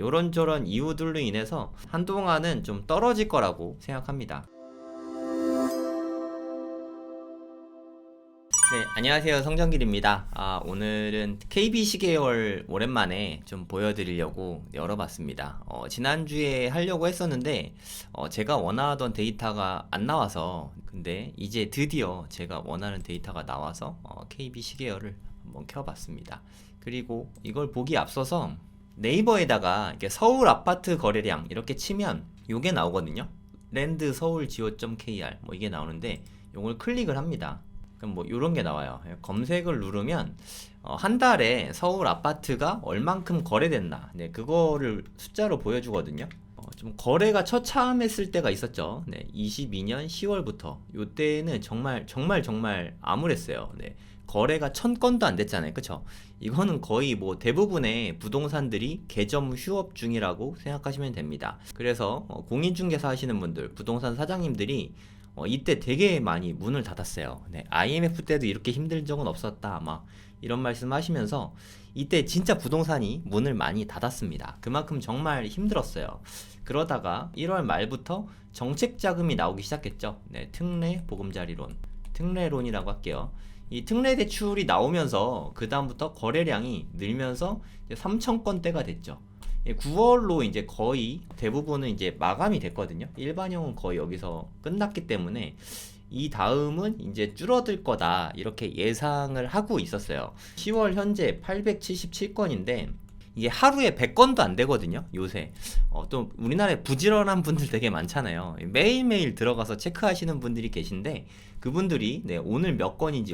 요런저런 이유들로 인해서 한동안은 좀 떨어질 거라고 생각합니다. 네, 안녕하세요. 성정길입니다. 오늘은 KB 시계열 오랜만에 좀 보여드리려고 열어봤습니다. 지난주에 하려고 했었는데, 제가 원하던 데이터가 안 나와서, 근데 이제 드디어 제가 원하는 데이터가 나와서, KB 시계열을 한번 켜봤습니다. 그리고 이걸 보기 앞서서 네이버에다가 이렇게 서울 아파트 거래량 이렇게 치면 요게 나오거든요. 랜드 서울 지오.kr 뭐 이게 나오는데, 요걸 클릭을 합니다. 그럼 뭐 이런 게 나와요. 검색을 누르면 한 달에 서울 아파트가 얼만큼 거래됐나, 네, 그거를 숫자로 보여주거든요. 좀 거래가 처참했을 때가 있었죠. 네, 22년 10월부터 요때는 정말 암울했어요. 네, 거래가 1000건도 안 됐잖아요. 그쵸? 이거는 거의 뭐 대부분의 부동산들이 개점 휴업 중이라고 생각하시면 됩니다. 그래서 공인중개사 하시는 분들, 부동산 사장님들이 이때 되게 많이 문을 닫았어요. 네, IMF 때도 이렇게 힘든 적은 없었다, 막 이런 말씀 하시면서 이때 진짜 부동산이 문을 많이 닫았습니다. 그만큼 정말 힘들었어요. 그러다가 1월 말부터 정책 자금이 나오기 시작했죠. 네, 특례 보금자리론, 특례론이라고 할게요. 이 특례 대출이 나오면서 그 다음부터 거래량이 늘면서 3,000건대가 됐죠. 9월로 이제 거의 대부분은 이제 마감이 됐거든요. 일반형은 거의 여기서 끝났기 때문에 이 다음은 이제 줄어들 거다, 이렇게 예상을 하고 있었어요. 10월 현재 877건인데 이게 하루에 100건도 안 되거든요, 요새. 또 우리나라에 부지런한 분들 되게 많잖아요. 매일매일 들어가서 체크하시는 분들이 계신데 그분들이 네, 오늘 몇 건인지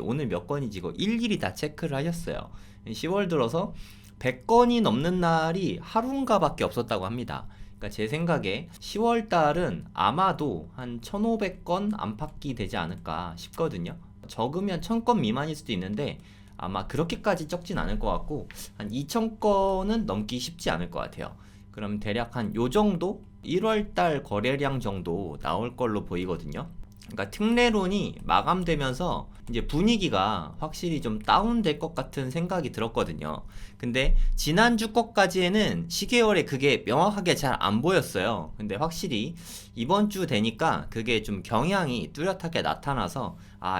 이거 일일이 다 체크를 하셨어요. 10월 들어서 100건이 넘는 날이 하루인가 밖에 없었다고 합니다. 그러니까 제 생각에 10월 달은 아마도 한 1500건 안팎이 되지 않을까 싶거든요. 적으면 1000건 미만일 수도 있는데 아마 그렇게까지 적진 않을 것 같고 한 2000건은 넘기 쉽지 않을 것 같아요. 그럼 대략 한 요 정도? 1월 달 거래량 정도 나올 걸로 보이거든요. 그러니까 특례론이 마감되면서 이제 분위기가 확실히 좀 다운될 것 같은 생각이 들었거든요. 근데 지난주 것까지에는 시계열에 그게 명확하게 잘 안 보였어요. 근데 확실히 이번 주 되니까 그게 좀 경향이 뚜렷하게 나타나서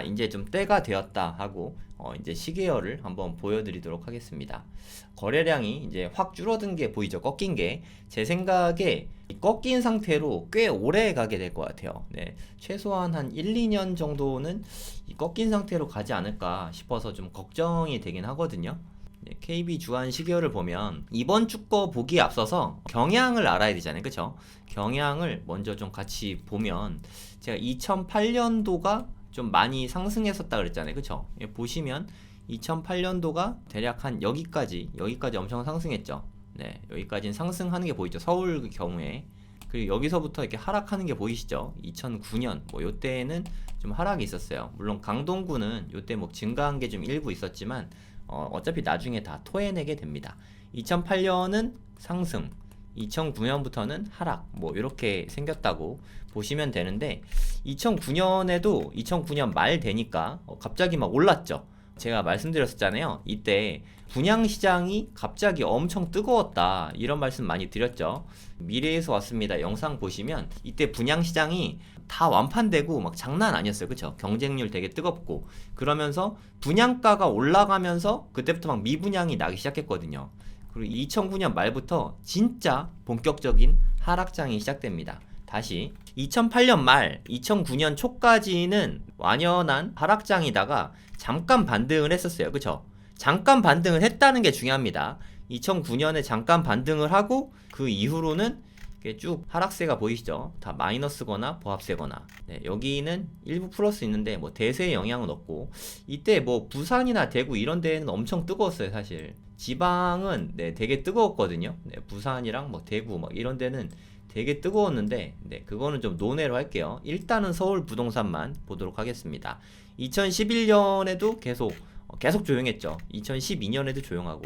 이제 좀 때가 되었다 하고 이제 시계열을 한번 보여드리도록 하겠습니다. 거래량이 이제 확 줄어든 게 보이죠? 꺾인 게. 제 생각에 꺾인 상태로 꽤 오래 가게 될 것 같아요. 네, 최소한 한 1, 2년 정도는 이 꺾인 상태로 가지 않을까 싶어서 좀 걱정이 되긴 하거든요. 네, KB 주간 시계열을 보면 이번 주 거 보기에 앞서서 경향을 알아야 되잖아요. 그쵸? 경향을 먼저 좀 같이 보면 제가 2008년도가 좀 많이 상승했었다 그랬잖아요. 그쵸? 예, 보시면 2008년도가 대략 한 여기까지 엄청 상승했죠. 네, 여기까지는 상승하는 게 보이죠. 서울 경우에. 그리고 여기서부터 이렇게 하락하는 게 보이시죠? 2009년 뭐 요때는 좀 하락이 있었어요. 물론 강동구는 요때 뭐 증가한 게 좀 일부 있었지만 어차피 나중에 다 토해내게 됩니다. 2008년은 상승, 2009년부터는 하락, 뭐 이렇게 생겼다고 보시면 되는데 2009년에도 2009년 말 되니까 갑자기 막 올랐죠. 제가 말씀드렸었잖아요. 이때 분양시장이 갑자기 엄청 뜨거웠다, 이런 말씀 많이 드렸죠. 미래에서 왔습니다 영상 보시면 이때 분양시장이 다 완판되고 막 장난 아니었어요. 그쵸? 경쟁률 되게 뜨겁고 그러면서 분양가가 올라가면서 그때부터 막 미분양이 나기 시작했거든요. 그리고 2009년 말부터 진짜 본격적인 하락장이 시작됩니다. 다시 2008년 말 2009년 초까지는 완연한 하락장이다가 잠깐 반등을 했었어요. 그쵸? 잠깐 반등을 했다는 게 중요합니다. 2009년에 잠깐 반등을 하고 그 이후로는 쭉 하락세가 보이시죠? 다 마이너스거나 보합세거나. 네, 여기는 일부 플러스 있는데 뭐 대세의 영향은 없고 이때 뭐 부산이나 대구 이런 데는 엄청 뜨거웠어요. 사실 지방은 네, 되게 뜨거웠거든요. 네, 부산이랑 뭐 대구 막 이런 데는 되게 뜨거웠는데 네, 그거는 좀 논외로 할게요. 일단은 서울 부동산만 보도록 하겠습니다. 2011년에도 계속 조용했죠. 2012년에도 조용하고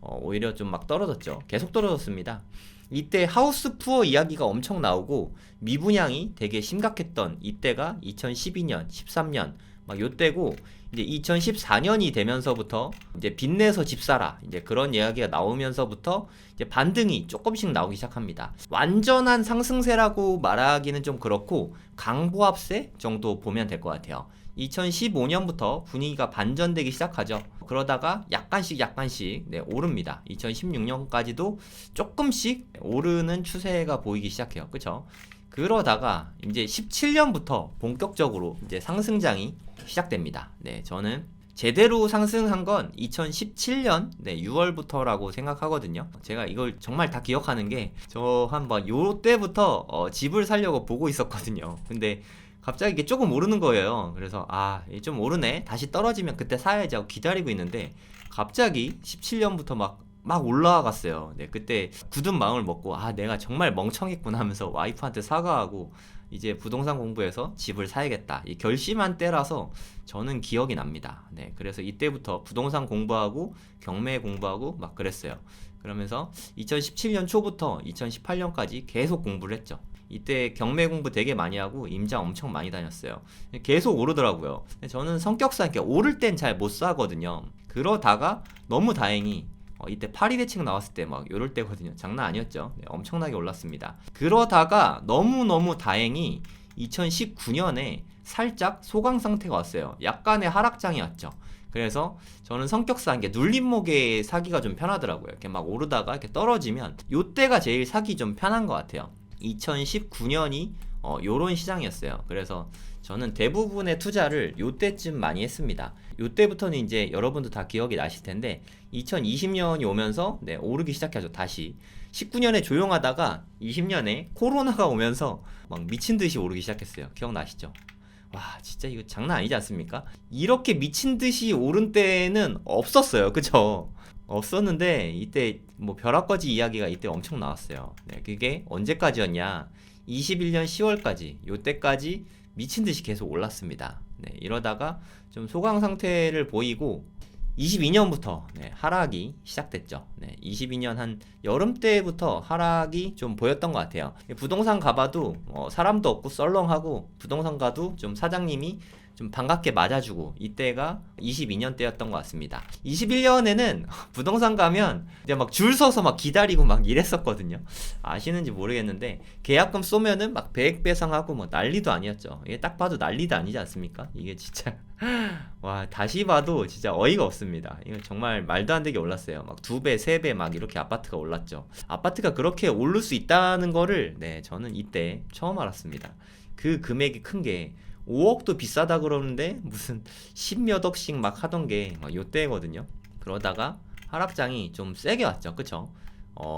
오히려 좀 막 떨어졌죠. 계속 떨어졌습니다. 이때 하우스 푸어 이야기가 엄청 나오고 미분양이 되게 심각했던 이때가 2012년, 13년 막 요때고, 이제 2014년이 되면서부터 이제 빚내서 집 사라 이제 그런 이야기가 나오면서부터 이제 반등이 조금씩 나오기 시작합니다. 완전한 상승세라고 말하기는 좀 그렇고 강보합세 정도 보면 될 것 같아요. 2015년부터 분위기가 반전되기 시작하죠. 그러다가 약간씩 네, 오릅니다. 2016년까지도 조금씩 오르는 추세가 보이기 시작해요. 그쵸? 그러다가 이제 17년부터 본격적으로 이제 상승장이 시작됩니다. 네, 저는 제대로 상승한 건 2017년 6월부터라고 생각하거든요. 제가 이걸 정말 다 기억하는 게 저 한번 요때부터 집을 사려고 보고 있었거든요. 근데 갑자기 이게 조금 오르는 거예요. 그래서 좀 오르네. 다시 떨어지면 그때 사야지 하고 기다리고 있는데 갑자기 17년부터 막 올라갔어요. 네, 그때 굳은 마음을 먹고 내가 정말 멍청했구나 하면서 와이프한테 사과하고 이제 부동산 공부해서 집을 사야겠다. 이 결심한 때라서 저는 기억이 납니다. 네, 그래서 이때부터 부동산 공부하고 경매 공부하고 막 그랬어요. 그러면서 2017년 초부터 2018년까지 계속 공부를 했죠. 이때 경매 공부 되게 많이 하고 임장 엄청 많이 다녔어요. 계속 오르더라고요. 저는 성격상 이렇게 오를 땐 잘 못 사거든요. 그러다가 너무 다행히 이때 파리 대책 나왔을 때 막 요럴 때거든요. 장난 아니었죠. 네, 엄청나게 올랐습니다. 그러다가 너무너무 다행히 2019년에 살짝 소강 상태가 왔어요. 약간의 하락장이 왔죠. 그래서 저는 성격상 이게 눌림목에 사기가 좀 편하더라고요. 이렇게 막 오르다가 이렇게 떨어지면 요때가 제일 사기 좀 편한 것 같아요. 2019년이 요런 시장이었어요. 그래서 저는 대부분의 투자를 요때쯤 많이 했습니다. 요때부터는 이제 여러분도 다 기억이 나실 텐데 2020년이 오면서 오르기 시작하죠. 다시 19년에 조용하다가 20년에 코로나가 오면서 막 미친 듯이 오르기 시작했어요. 기억나시죠? 와, 진짜 이거 장난 아니지 않습니까? 이렇게 미친 듯이 오른 때는 없었어요. 그쵸? 없었는데 이때 뭐 벼락거지 이야기가 이때 엄청 나왔어요. 네, 그게 언제까지였냐? 21년 10월까지 요때까지 미친듯이 계속 올랐습니다. 네, 이러다가 좀 소강 상태를 보이고 22년부터 하락이 시작됐죠. 22년 한 여름 때부터 하락이 좀 보였던 것 같아요. 부동산 가봐도 사람도 없고 썰렁하고 부동산 가도 좀 사장님이 좀 반갑게 맞아주고 이때가 22년 때였던 것 같습니다. 21년에는 부동산 가면 이제 막 줄 서서 막 기다리고 막 이랬었거든요. 아시는지 모르겠는데 계약금 쏘면은 막 배액 배상하고 뭐 난리도 아니었죠. 이게 딱 봐도 난리도 아니지 않습니까? 이게 진짜 와, 다시 봐도 진짜 어이가 없습니다. 이거 정말 말도 안 되게 올랐어요. 막 2배, 3배 막 이렇게 아파트가 올랐죠. 아파트가 그렇게 오를 수 있다는 거를 저는 이때 처음 알았습니다. 그 금액이 큰 게 5억도 비싸다 그러는데 무슨 10몇 억씩 막 하던 게 요때거든요. 그러다가 하락장이 좀 세게 왔죠. 그쵸?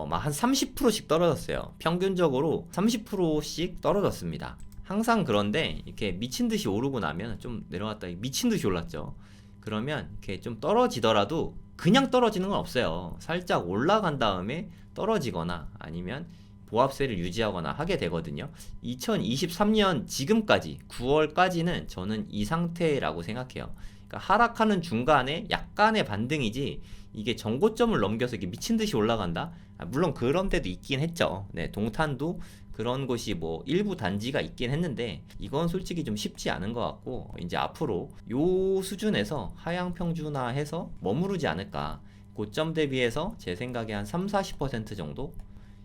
막 한 30%씩 떨어졌어요. 평균적으로 30%씩 떨어졌습니다. 항상 그런데 이렇게 미친 듯이 오르고 나면 좀 내려왔다 미친 듯이 올랐죠. 그러면 이렇게 좀 떨어지더라도 그냥 떨어지는 건 없어요. 살짝 올라간 다음에 떨어지거나 아니면 보합세를 유지하거나 하게 되거든요. 2023년 지금까지 9월까지는 저는 이 상태라고 생각해요. 그러니까 하락하는 중간에 약간의 반등이지 이게 정고점을 넘겨서 이게 미친 듯이 올라간다? 물론 그런 데도 있긴 했죠. 동탄도 그런 곳이 뭐 일부 단지가 있긴 했는데 이건 솔직히 좀 쉽지 않은 것 같고 이제 앞으로 요 수준에서 하향 평준화해서 머무르지 않을까. 고점 대비해서 제 생각에 한 3-40% 정도?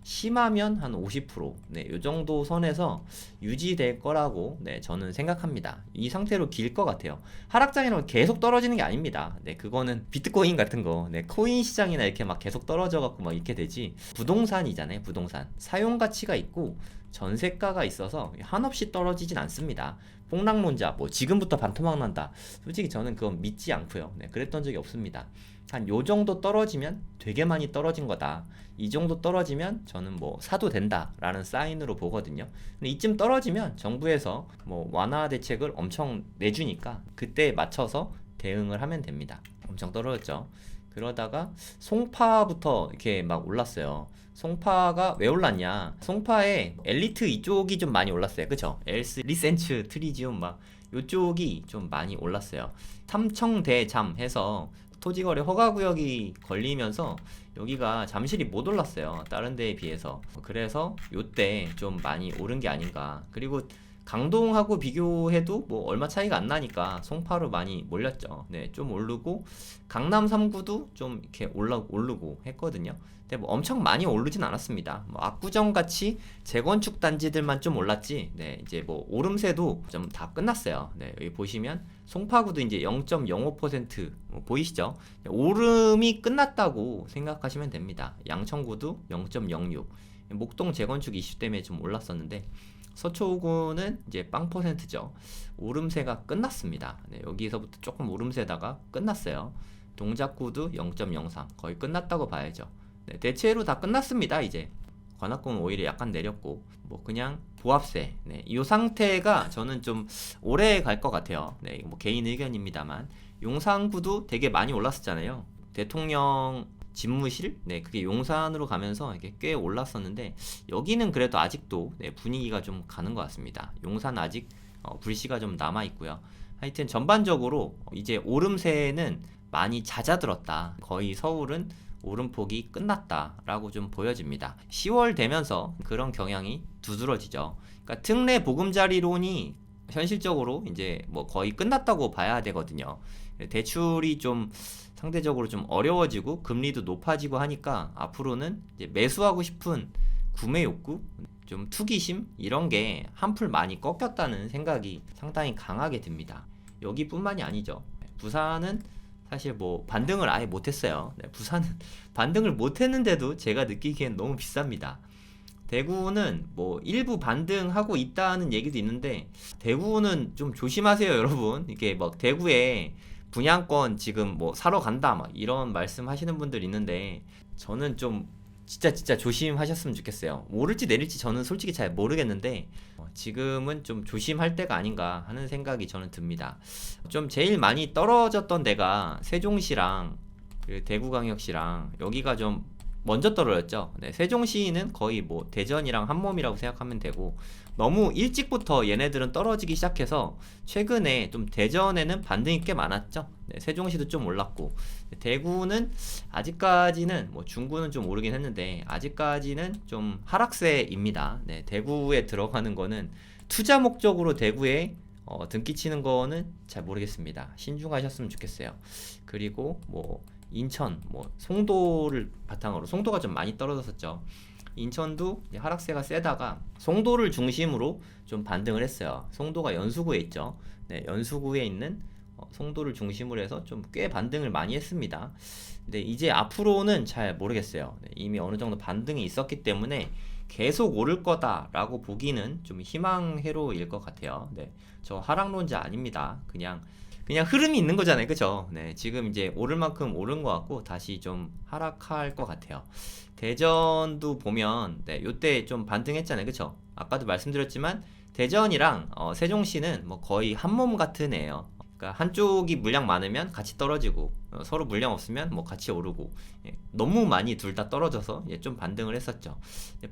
심하면 한 50%, 요 정도 선에서 유지될 거라고 저는 생각합니다. 이 상태로 길 것 같아요. 하락장이라고 계속 떨어지는 게 아닙니다. 그거는 비트코인 같은 거, 코인 시장이나 이렇게 막 계속 떨어져 갖고 막 이렇게 되지. 부동산이잖아요. 부동산 사용 가치가 있고 전세가가 있어서 한없이 떨어지진 않습니다. 폭락론자 뭐 지금부터 반토막 난다. 솔직히 저는 그건 믿지 않고요. 그랬던 적이 없습니다. 한 요 정도 떨어지면 되게 많이 떨어진 거다. 이 정도 떨어지면 저는 뭐 사도 된다라는 사인으로 보거든요. 근데 이쯤 떨어지면 정부에서 뭐 완화 대책을 엄청 내주니까 그때 맞춰서 대응을 하면 됩니다. 엄청 떨어졌죠. 그러다가 송파부터 이렇게 막 올랐어요. 송파가 왜 올랐냐? 송파에 엘리트 이쪽이 좀 많이 올랐어요. 그쵸? 엘스, 리센츠, 트리지움 막 요쪽이 좀 많이 올랐어요. 삼청대잠 해서 토지거래 허가구역이 걸리면서 여기가 잠실이 못 올랐어요. 다른 데에 비해서. 그래서 요때 좀 많이 오른 게 아닌가. 그리고 강동하고 비교해도 뭐 얼마 차이가 안 나니까 송파로 많이 몰렸죠. 네, 좀 오르고 강남 3구도 좀 이렇게 오르고 했거든요. 근데 뭐 엄청 많이 오르진 않았습니다. 뭐 압구정 같이 재건축 단지들만 좀 올랐지. 네, 이제 뭐 오름세도 좀 다 끝났어요. 네, 여기 보시면 송파구도 이제 0.05% 보이시죠? 오름이 끝났다고 생각하시면 됩니다. 양천구도 0.06. 목동 재건축 이슈 때문에 좀 올랐었는데 서초구는 이제 빵 퍼센트죠. 오름세가 끝났습니다. 네, 여기서부터 조금 오름세다가 끝났어요. 동작구도 0.03 거의 끝났다고 봐야죠. 네, 대체로 다 끝났습니다. 이제 관악구는 오히려 약간 내렸고 뭐 그냥 보합세. 네, 이 상태가 저는 좀 오래 갈 것 같아요. 네, 이거 뭐 개인 의견입니다만 용산구도 되게 많이 올랐었잖아요. 대통령 집무실, 네, 그게 용산으로 가면서 이게 꽤 올랐었는데 여기는 그래도 아직도 네, 분위기가 좀 가는 것 같습니다. 용산 아직 불씨가 좀 남아 있고요. 하여튼 전반적으로 이제 오름세는 많이 잦아들었다. 거의 서울은 오름폭이 끝났다라고 좀 보여집니다. 10월 되면서 그런 경향이 두드러지죠. 그러니까 특례 보금자리론이 현실적으로 이제 뭐 거의 끝났다고 봐야 되거든요. 대출이 좀 상대적으로 좀 어려워지고 금리도 높아지고 하니까 앞으로는 이제 매수하고 싶은 구매 욕구, 좀 투기심 이런 게 한풀 많이 꺾였다는 생각이 상당히 강하게 듭니다. 여기뿐만이 아니죠. 부산은 사실 뭐 반등을 아예 못했어요. 네, 부산은 반등을 못했는데도 제가 느끼기엔 너무 비쌉니다. 대구는 뭐 일부 반등하고 있다는 얘기도 있는데 대구는 좀 조심하세요, 여러분. 이게 막 대구에 분양권 지금 뭐 사러 간다 막 이런 말씀 하시는 분들 있는데 저는 좀 진짜 조심하셨으면 좋겠어요. 오를지 내릴지 저는 솔직히 잘 모르겠는데 지금은 좀 조심할 때가 아닌가 하는 생각이 저는 듭니다. 좀 제일 많이 떨어졌던 데가 세종시랑 대구광역시랑 여기가 좀 먼저 떨어졌죠. 네, 세종시는 거의 뭐 대전이랑 한 몸이라고 생각하면 되고 너무 일찍부터 얘네들은 떨어지기 시작해서 최근에 좀 대전에는 반등이 꽤 많았죠. 네, 세종시도 좀 올랐고 대구는 아직까지는 뭐 중구는 좀 오르긴 했는데 아직까지는 좀 하락세입니다. 네, 대구에 들어가는 거는 투자 목적으로 대구에 등기 치는 거는 잘 모르겠습니다. 신중하셨으면 좋겠어요. 그리고 뭐 인천, 뭐 송도를 바탕으로 송도가 좀 많이 떨어졌었죠. 인천도 하락세가 세다가 송도를 중심으로 좀 반등을 했어요. 송도가 연수구에 있죠. 네, 연수구에 있는 송도를 중심으로 해서 좀 꽤 반등을 많이 했습니다. 근데 이제 앞으로는 잘 모르겠어요. 네, 이미 어느 정도 반등이 있었기 때문에 계속 오를 거다라고 보기는 좀 희망회로일 것 같아요. 네, 저 하락론자 아닙니다. 그냥 흐름이 있는 거잖아요. 그죠? 네, 지금 이제 오를 만큼 오른 것 같고 다시 좀 하락할 것 같아요. 대전도 보면 네, 요때 좀 반등했잖아요. 그쵸? 아까도 말씀드렸지만 대전이랑 세종시는 뭐 거의 한 몸 같은 애예요. 그러니까 한쪽이 물량 많으면 같이 떨어지고 서로 물량 없으면 뭐 같이 오르고 너무 많이 둘 다 떨어져서 좀 반등을 했었죠.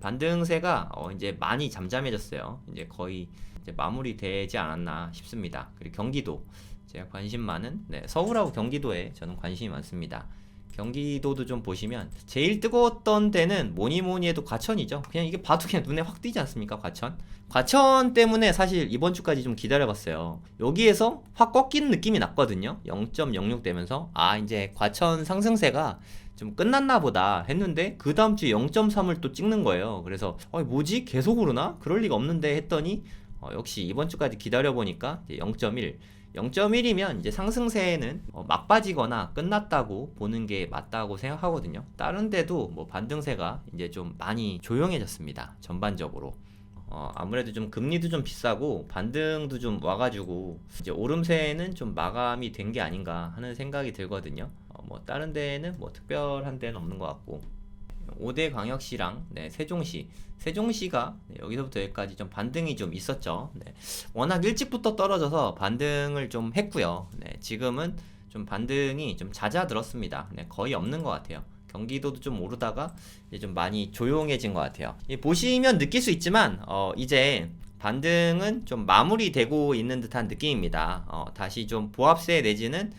반등세가 이제 많이 잠잠해졌어요. 이제 거의 이제 마무리되지 않았나 싶습니다. 그리고 경기도 제가 관심 많은 서울하고 경기도에 저는 관심이 많습니다. 경기도도 좀 보시면 제일 뜨거웠던 데는 뭐니 해도 과천이죠. 그냥 이게 봐도 그냥 눈에 확 띄지 않습니까? 과천 때문에 사실 이번 주까지 좀 기다려봤어요. 여기에서 확 꺾이는 느낌이 났거든요. 0.06 되면서 이제 과천 상승세가 좀 끝났나 보다 했는데 그 다음 주 0.3을 또 찍는 거예요. 그래서 뭐지? 계속 오르나? 그럴 리가 없는데 했더니 역시 이번 주까지 기다려보니까 0.1 0.1이면 이제 상승세는 막빠지거나 끝났다고 보는 게 맞다고 생각하거든요. 다른 데도 뭐 반등세가 이제 좀 많이 조용해졌습니다. 전반적으로. 아무래도 좀 금리도 좀 비싸고 반등도 좀 와가지고 이제 오름세는 좀 마감이 된 게 아닌가 하는 생각이 들거든요. 뭐 다른 데는 뭐 특별한 데는 없는 것 같고 5대 광역시랑 세종시가 여기서부터 여기까지 좀 반등이 좀 있었죠. 워낙 일찍부터 떨어져서 반등을 좀 했고요. 지금은 좀 반등이 좀 잦아들었습니다. 거의 없는 것 같아요. 경기도도 좀 오르다가 이제 좀 많이 조용해진 것 같아요. 보시면 느낄 수 있지만 이제 반등은 좀 마무리되고 있는 듯한 느낌입니다. 다시 좀 보합세 내지는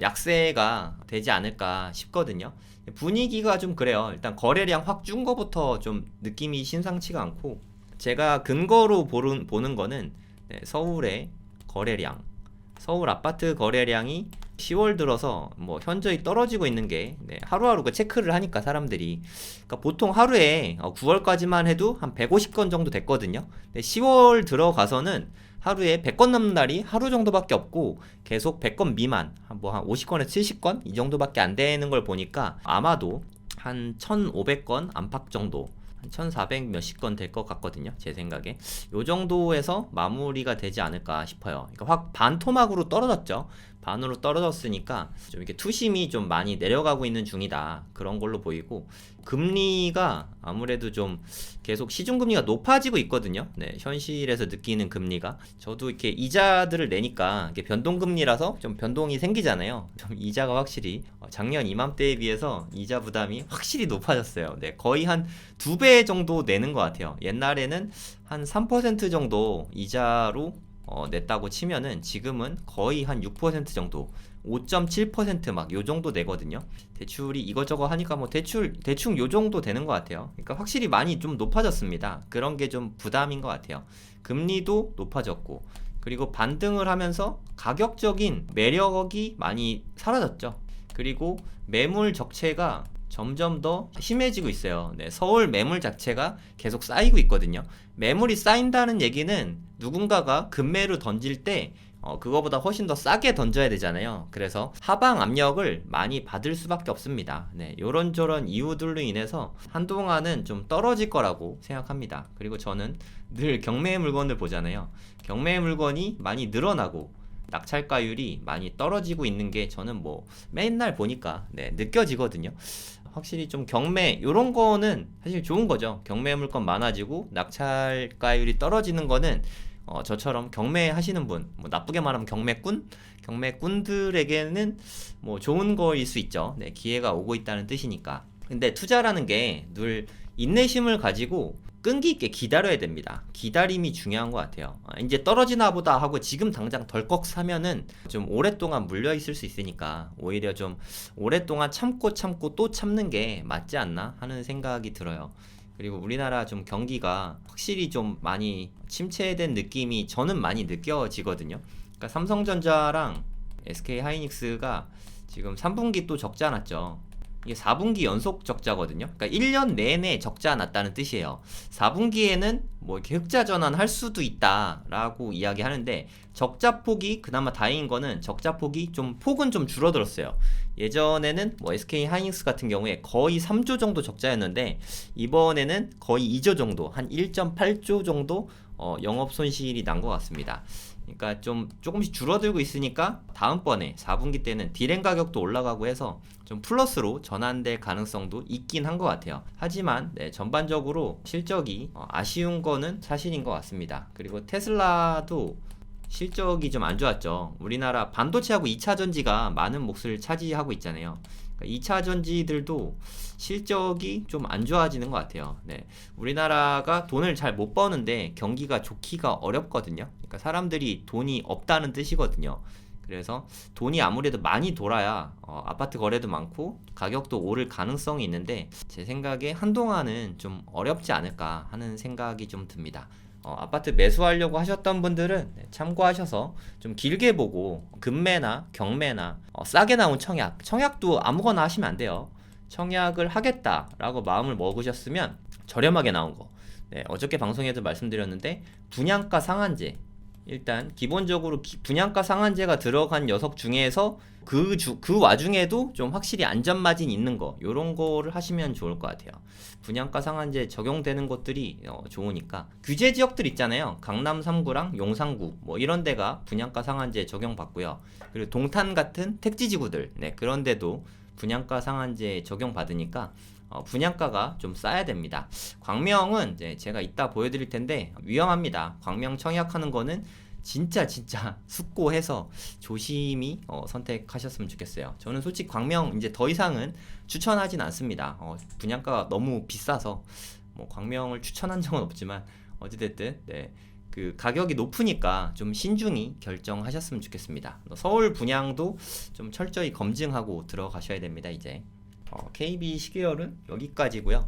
약세가 되지 않을까 싶거든요. 분위기가 좀 그래요. 일단 거래량 확 준 거부터 좀 느낌이 심상치가 않고 제가 근거로 보는 거는 네, 서울의 거래량, 서울 아파트 거래량이 10월 들어서 뭐 현저히 떨어지고 있는 게 하루하루 그 체크를 하니까 사람들이, 그러니까 보통 하루에 9월까지만 해도 한 150건 정도 됐거든요. 근데 10월 들어가서는 하루에 100건 넘는 날이 하루 정도밖에 없고 계속 100건 미만, 뭐 한 50건에서 70건 이 정도밖에 안 되는 걸 보니까 아마도 한 1,500건 안팎 정도, 한 1,400 몇십 건 될 것 같거든요. 제 생각에 요 정도에서 마무리가 되지 않을까 싶어요. 그러니까 확 반토막으로 떨어졌죠. 반으로 떨어졌으니까 좀 이렇게 투심이 좀 많이 내려가고 있는 중이다, 그런 걸로 보이고, 금리가 아무래도 좀 계속 시중금리가 높아지고 있거든요. 네, 현실에서 느끼는 금리가, 저도 이렇게 이자들을 내니까 이게 변동금리라서 좀 변동이 생기잖아요. 좀 이자가 확실히 작년 이맘때에 비해서 이자 부담이 확실히 높아졌어요. 네, 거의 한 2배 정도 내는 것 같아요. 옛날에는 한 3% 정도 이자로 냈다고 치면은 지금은 거의 한 6% 정도, 5.7% 막 요 정도 내거든요. 대출이 이거저거 하니까 뭐 대충 요 정도 되는 것 같아요. 그러니까 확실히 많이 좀 높아졌습니다. 그런 게 좀 부담인 것 같아요. 금리도 높아졌고, 그리고 반등을 하면서 가격적인 매력이 많이 사라졌죠. 그리고 매물 적체가 점점 더 심해지고 있어요. 네, 서울 매물 자체가 계속 쌓이고 있거든요. 매물이 쌓인다는 얘기는 누군가가 급매로 던질 때 그거보다 훨씬 더 싸게 던져야 되잖아요. 그래서 하방 압력을 많이 받을 수밖에 없습니다. 네, 요런저런 이유들로 인해서 한동안은 좀 떨어질 거라고 생각합니다. 그리고 저는 늘 경매 물건을 보잖아요. 경매 물건이 많이 늘어나고 낙찰가율이 많이 떨어지고 있는 게 저는 뭐 맨날 보니까 느껴지거든요. 확실히 좀 경매 요런 거는 사실 좋은 거죠. 경매 물건 많아지고 낙찰가율이 떨어지는 거는 저처럼 경매 하시는 분, 뭐 나쁘게 말하면 경매꾼들에게는 뭐 좋은 거일 수 있죠. 네, 기회가 오고 있다는 뜻이니까. 근데 투자라는 게 늘 인내심을 가지고 끈기 있게 기다려야 됩니다. 기다림이 중요한 것 같아요. 이제 떨어지나 보다 하고 지금 당장 덜컥 사면은 좀 오랫동안 물려 있을 수 있으니까 오히려 좀 오랫동안 참고 또 참는 게 맞지 않나 하는 생각이 들어요. 그리고 우리나라 좀 경기가 확실히 좀 많이 침체된 느낌이 저는 많이 느껴지거든요. 그러니까 삼성전자랑 SK하이닉스가 지금 3분기 또 적자 났죠. 이게 4분기 연속 적자거든요. 그러니까 1년 내내 적자 났다는 뜻이에요. 4분기에는 뭐 이렇게 흑자 전환할 수도 있다라고 이야기하는데, 적자 폭이 그나마 다행인 거는 적자 폭이 폭은 좀 줄어들었어요. 예전에는 뭐 SK 하이닉스 같은 경우에 거의 3조 정도 적자였는데 이번에는 거의 2조 정도, 한 1.8조 정도 영업 손실이 난 것 같습니다. 그러니까 조금씩 줄어들고 있으니까 다음번에 4분기 때는 디램 가격도 올라가고 해서 좀 플러스로 전환될 가능성도 있긴 한 것 같아요. 하지만 전반적으로 실적이 아쉬운 거는 사실인 것 같습니다. 그리고 테슬라도 실적이 좀 안 좋았죠. 우리나라 반도체하고 2차 전지가 많은 몫을 차지하고 있잖아요. 2차 전지들도 실적이 좀 안 좋아지는 것 같아요. 네. 우리나라가 돈을 잘 못 버는데 경기가 좋기가 어렵거든요. 그러니까 사람들이 돈이 없다는 뜻이거든요. 그래서 돈이 아무래도 많이 돌아야 아파트 거래도 많고 가격도 오를 가능성이 있는데, 제 생각에 한동안은 좀 어렵지 않을까 하는 생각이 좀 듭니다. 아파트 매수하려고 하셨던 분들은 참고하셔서 좀 길게 보고 급매나 경매나 싸게 나온 청약도 아무거나 하시면 안 돼요. 청약을 하겠다라고 마음을 먹으셨으면 저렴하게 나온 거, 어저께 방송에도 말씀드렸는데 분양가 상한제, 일단 기본적으로 분양가 상한제가 들어간 녀석 중에서 그 와중에도 좀 확실히 안전마진 있는 거, 요런 거를 하시면 좋을 것 같아요. 분양가 상한제 적용되는 것들이 좋으니까. 규제 지역들 있잖아요. 강남 3구랑 용산구 뭐 이런 데가 분양가 상한제 적용받고요. 그리고 동탄 같은 택지지구들, 그런 데도 분양가 상한제 적용받으니까 분양가가 좀 싸야 됩니다. 광명은 이제 제가 이따 보여드릴 텐데 위험합니다. 광명 청약하는 거는 진짜 숙고해서 조심히 선택하셨으면 좋겠어요. 저는 솔직히 광명 이제 더 이상은 추천하진 않습니다. 분양가가 너무 비싸서 뭐 광명을 추천한 적은 없지만 어찌됐든 그 가격이 높으니까 좀 신중히 결정하셨으면 좋겠습니다. 서울 분양도 좀 철저히 검증하고 들어가셔야 됩니다. 이제 KB 시계열은 여기까지고요.